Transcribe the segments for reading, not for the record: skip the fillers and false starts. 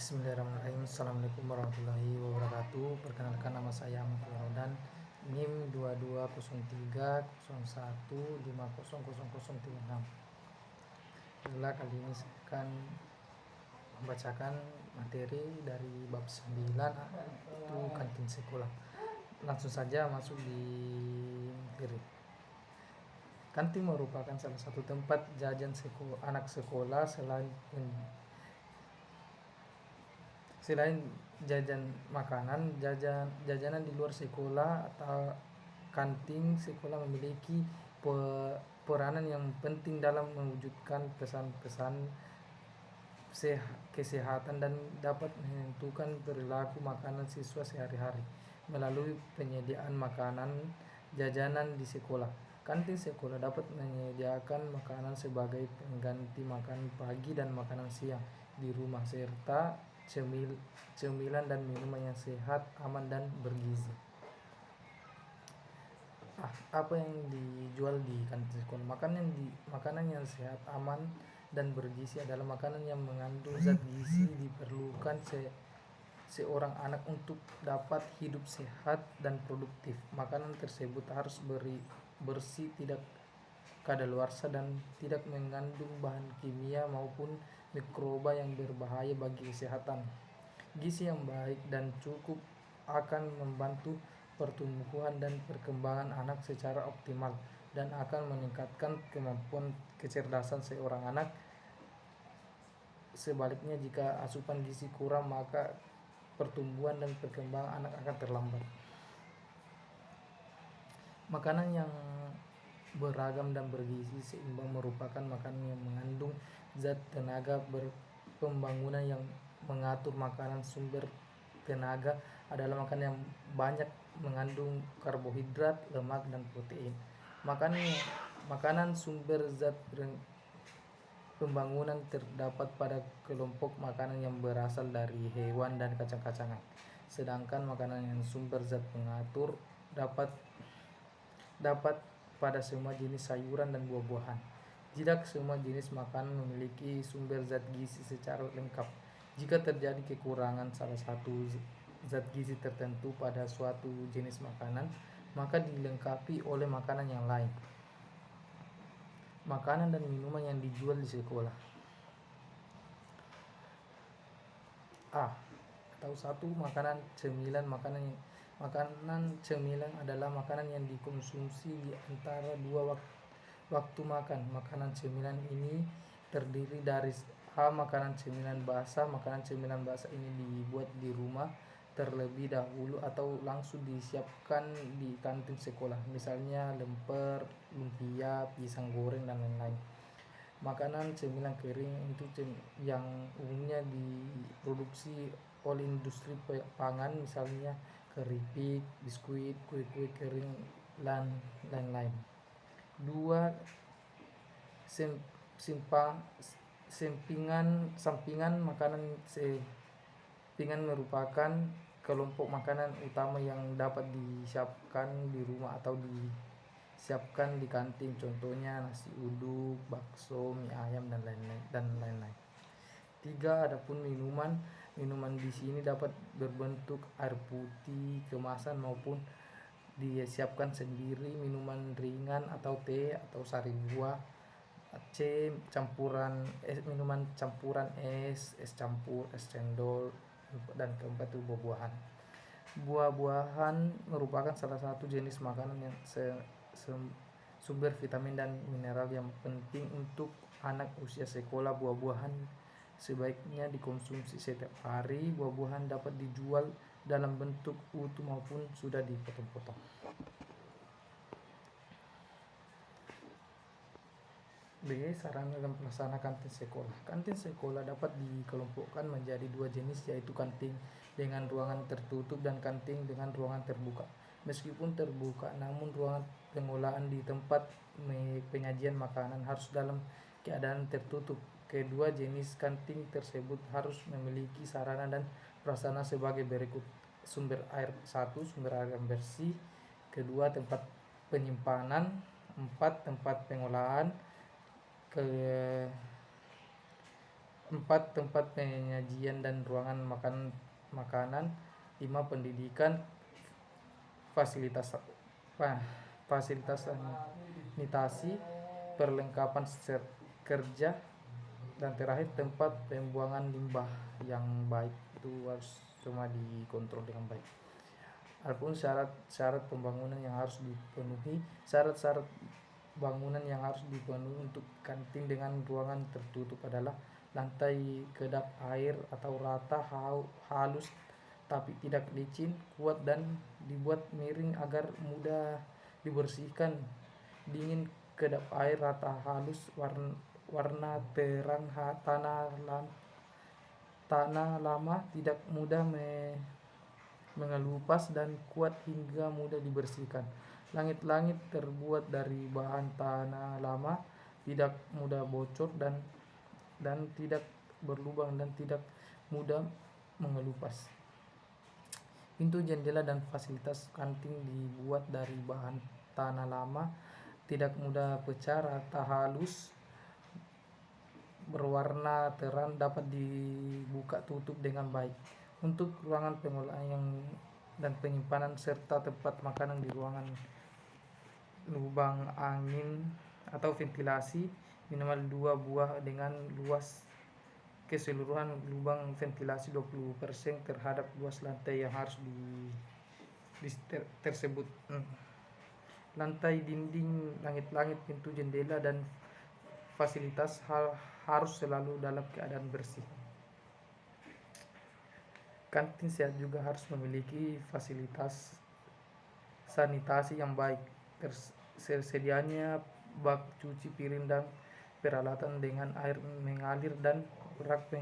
Bismillahirrahmanirrahim. Assalamualaikum warahmatullahi wabarakatuh. Perkenalkan, nama saya Ahmad Ramadan, NIM 220301500036. Baiklah, kali ini saya akan membacakan materi dari bab 9, itu kantin sekolah. Langsung saja masuk di materi. Kantin merupakan salah satu tempat jajan anak sekolah selain jajan makanan, jajanan di luar sekolah atau kantin sekolah memiliki peranan yang penting dalam mewujudkan pesan-pesan kesehatan dan dapat menentukan perilaku makanan siswa sehari-hari melalui penyediaan makanan jajanan di sekolah. Kantin sekolah dapat menyediakan makanan sebagai pengganti makan pagi dan makanan siang di rumah, serta cemilan dan minuman yang sehat, aman, dan bergizi. Apa yang dijual di kantin sekolah? Makanan yang sehat, aman, dan bergizi adalah makanan yang mengandung zat gizi diperlukan seorang anak untuk dapat hidup sehat dan produktif. Makanan tersebut harus bersih, tidak kadaluarsa, dan tidak mengandung bahan kimia maupun mikroba yang berbahaya bagi kesehatan. Gizi yang baik dan cukup akan membantu pertumbuhan dan perkembangan anak secara optimal dan akan meningkatkan kemampuan kecerdasan seorang anak. Sebaliknya, jika asupan gizi kurang, maka pertumbuhan dan perkembangan anak akan terlambat. Makanan yang beragam dan bergizi seimbang merupakan makanan yang mengandung zat tenaga pembangunan yang mengatur. Makanan sumber tenaga adalah makanan yang banyak mengandung karbohidrat, lemak, dan protein. Makanan sumber zat pembangunan terdapat pada kelompok makanan yang berasal dari hewan dan kacang-kacangan, sedangkan makanan yang sumber zat pengatur dapat pada semua jenis sayuran dan buah-buahan. Tidak semua jenis makanan memiliki sumber zat gizi secara lengkap. Jika terjadi kekurangan salah satu zat gizi tertentu pada suatu jenis makanan, maka dilengkapi oleh makanan yang lain. Makanan dan minuman yang dijual di sekolah. Makanan cemilan. Makanan cemilan adalah makanan yang dikonsumsi di antara dua waktu makan. Makanan cemilan ini terdiri dari makanan cemilan basah. Makanan cemilan basah ini dibuat di rumah terlebih dahulu atau langsung disiapkan di kantin sekolah, misalnya lemper, lumpia, pisang goreng, dan lain-lain. Makanan cemilan kering itu yang umumnya diproduksi oleh industri pangan, misalnya keripik, biskuit, kue-kue kering, dan lain-lain. 2. Sampingan makanan. Sampingan merupakan kelompok makanan utama yang dapat disiapkan di rumah atau disiapkan di kantin, contohnya nasi uduk, bakso, mie ayam, dan lain-lain. 3. Adapun minuman di sini dapat berbentuk air putih kemasan maupun disiapkan sendiri, minuman ringan atau teh atau sari buah. C. Minuman campuran es campur, es cendol, dan keempat itu buah-buahan. Buah-buahan merupakan salah satu jenis makanan yang sumber vitamin dan mineral yang penting untuk anak usia sekolah. Buah-buahan sebaiknya dikonsumsi setiap hari. Buah-buahan dapat dijual dalam bentuk utuh maupun sudah dipotong-potong. B. Sarana dan pelaksana kantin sekolah. Kantin sekolah dapat dikelompokkan menjadi dua jenis, yaitu kantin dengan ruangan tertutup dan kantin dengan ruangan terbuka. Meskipun terbuka, namun ruangan pengolahan di tempat penyajian makanan harus dalam keadaan tertutup. Kedua jenis kantin tersebut harus memiliki sarana dan prasarana sebagai berikut: sumber air yang bersih. 2. Tempat penyimpanan. 4. Tempat pengolahan. 4. Tempat penyajian dan ruangan makanan. 5. Pendidikan, fasilitas fasilitas sanitasi, perlengkapan kerja, dan terakhir tempat pembuangan limbah yang baik. Itu harus semua dikontrol dengan baik. Adapun syarat-syarat pembangunan yang harus dipenuhi. Syarat-syarat bangunan yang harus dipenuhi untuk kantin dengan ruangan tertutup adalah lantai kedap air atau rata, halus tapi tidak licin, kuat dan dibuat miring agar mudah dibersihkan. Dingin, kedap air rata, halus, warna terang, tanah lama, tidak mudah mengelupas dan kuat hingga mudah dibersihkan. Langit-langit terbuat dari bahan tanah lama, tidak mudah bocor dan tidak berlubang dan tidak mudah mengelupas. Pintu, jendela dan fasilitas kantin dibuat dari bahan tanah lama, tidak mudah pecah, rata, halus, berwarna terang, dapat dibuka tutup dengan baik. Untuk ruangan pengolahan dan penyimpanan serta tempat makanan di ruangan, lubang angin atau ventilasi minimal 2 buah dengan luas keseluruhan lubang ventilasi 20% terhadap luas lantai yang harus tersebut. Lantai, dinding, langit-langit, pintu, jendela dan fasilitas harus selalu dalam keadaan bersih. Kantin sehat juga harus memiliki fasilitas sanitasi yang baik, tersedianya bak cuci piring dan peralatan dengan air mengalir dan rak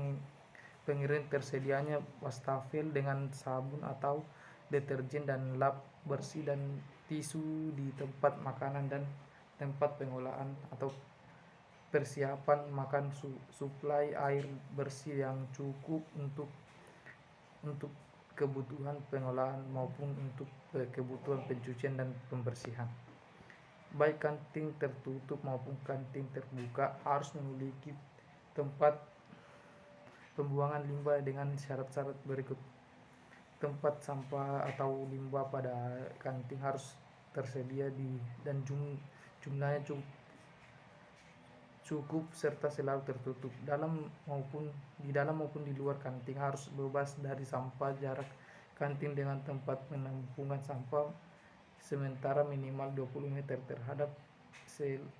pengirim, tersedianya wastafel dengan sabun atau deterjen dan lap bersih dan tisu di tempat makanan dan tempat pengolahan atau persiapan makan, suplai air bersih yang cukup untuk kebutuhan pengolahan maupun untuk kebutuhan pencucian dan pembersihan. Baik kantin tertutup maupun kantin terbuka harus memiliki tempat pembuangan limbah dengan syarat-syarat berikut. Tempat sampah atau limbah pada kantin harus tersedia dan jumlahnya cukup serta selalu tertutup. Di dalam maupun di luar kantin harus bebas dari sampah. Jarak kantin dengan tempat penampungan sampah sementara minimal 20 meter terhadap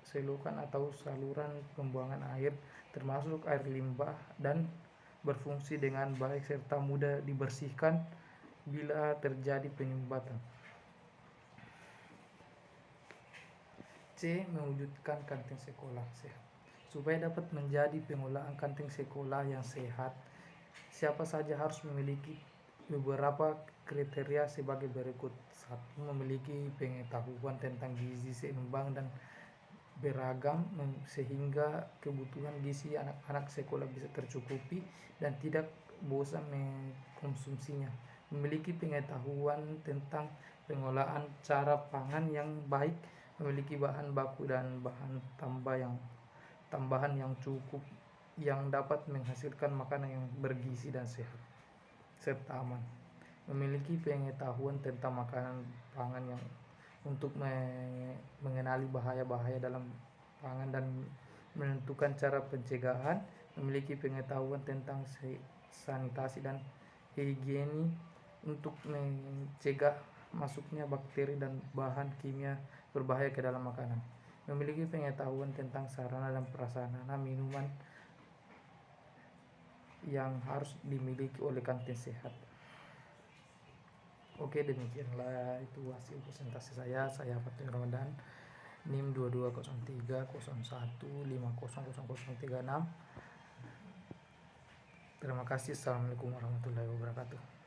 selokan atau saluran pembuangan air termasuk air limbah dan berfungsi dengan baik serta mudah dibersihkan bila terjadi penyumbatan. C. Mewujudkan kantin sekolah sehat. Supaya dapat menjadi pengolahan kantin sekolah yang sehat, siapa saja harus memiliki beberapa kriteria sebagai berikut. 1. Memiliki pengetahuan tentang gizi seimbang dan beragam sehingga kebutuhan gizi anak-anak sekolah bisa tercukupi dan tidak bosan mengkonsumsinya. Memiliki pengetahuan tentang pengolahan cara pangan yang baik, memiliki bahan baku dan bahan tambahan yang cukup yang dapat menghasilkan makanan yang bergizi dan sehat serta aman. Memiliki pengetahuan tentang makanan pangan yang untuk mengenali bahaya-bahaya dalam pangan dan menentukan cara pencegahan. Memiliki pengetahuan tentang sanitasi dan higiene untuk mencegah masuknya bakteri dan bahan kimia berbahaya ke dalam makanan. Memiliki pengetahuan tentang sarana dan prasarana minuman yang harus dimiliki oleh kantin sehat. Oke, demikianlah itu hasil presentasi saya Fatul Ramadan, NIM 220301500036. Terima kasih. Assalamualaikum warahmatullahi wabarakatuh.